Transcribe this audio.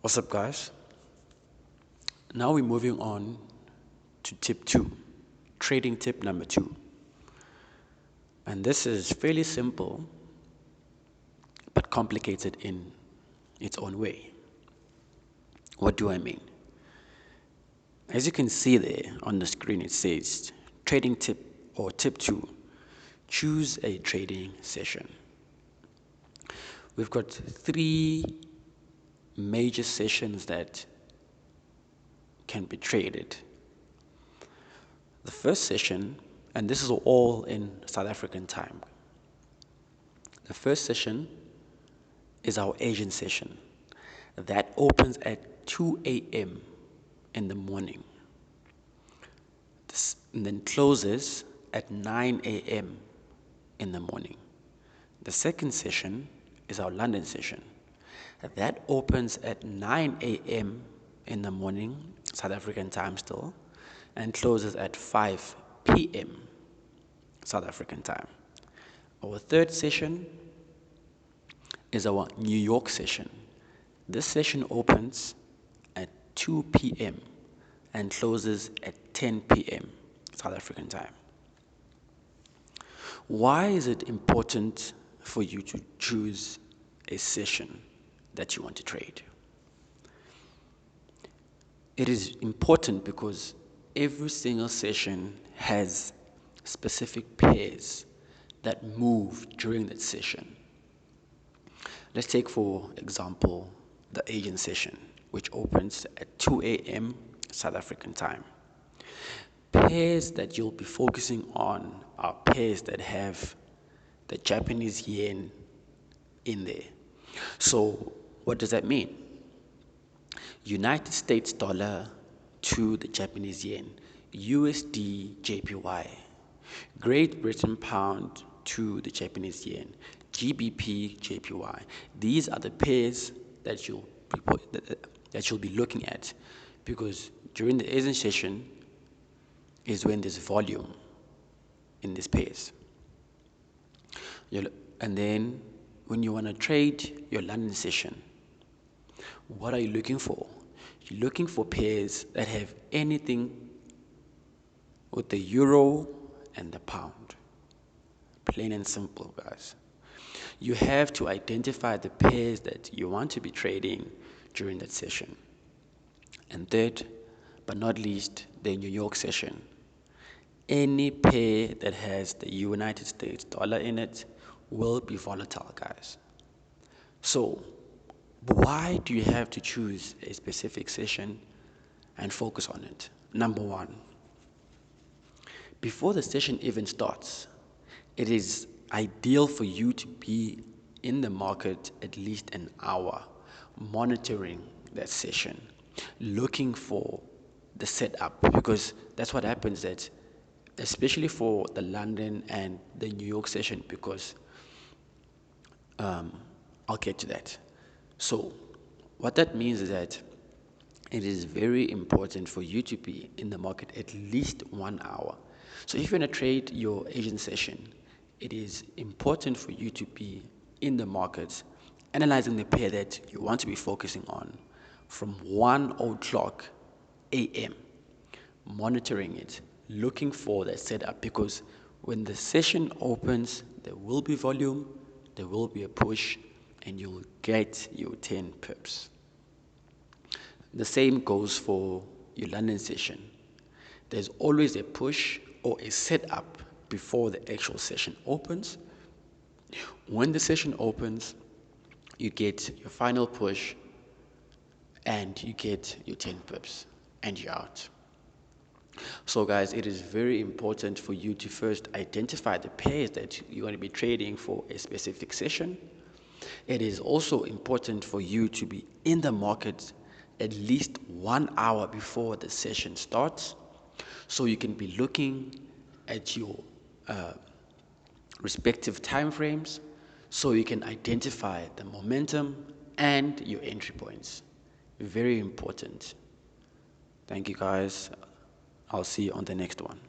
What's up, guys? Now we're moving on to tip 2, trading tip number 2. And this is fairly simple but complicated in its own way. What do I mean? As you can see there on the screen, it says trading tip or tip 2, choose a trading session. We've got 3 major sessions that can be traded. The first session, and this is all in South African time. The first session is our Asian session that opens at 2 a.m. in the morning and then closes at 9 a.m. in the morning. The second session is our London session that opens at 9 a.m. in the morning, South African time still, and closes at 5 p.m. South African time. Our third session is our New York session. This session opens at 2 p.m. and closes at 10 p.m. South African time. Why is it important for you to choose a session that you want to trade? It is important because every single session has specific pairs that move during that session. Let's take, for example, the Asian session, which opens at 2 a.m. South African time. Pairs that you'll be focusing on are pairs that have the Japanese yen in there. So what does that mean? United States dollar to the Japanese yen, USD JPY, Great Britain pound to the Japanese yen, GBP JPY. These are the pairs that you'll be looking at, because during the Asian session is when there's volume in these pairs. And then when you want to trade your London session, what are you looking for? You're looking for pairs that have anything with the euro and the pound. Plain and simple, guys. You have to identify the pairs that you want to be trading during that session. And third, but not least, the New York session. Any pair that has the United States dollar in it will be volatile, guys. So, why do you have to choose a specific session and focus on it? Number 1, before the session even starts, it is ideal for you to be in the market at least an hour, monitoring that session, looking for the setup, because that's what happens, that especially for the London and the New York session, because I'll get to that. So what that means is that it is very important for you to be in the market at least 1 hour. So if you're going to trade your Asian session, it is important for you to be in the market, analyzing the pair that you want to be focusing on from 1:00 a.m., monitoring it, looking for that setup, because when the session opens, there will be volume, there will be a push, and you'll get your 10 pips. The same goes for your London session. There's always a push or a setup before the actual session opens. When the session opens, you get your final push and you get your 10 pips and you're out. So guys, it is very important for you to first identify the pairs that you're going to be trading for a specific session. It is also important for you to be in the market at least 1 hour before the session starts, so you can be looking at your respective time frames, so you can identify the momentum and your entry points. Very important. Thank you, guys. I'll see you on the next one.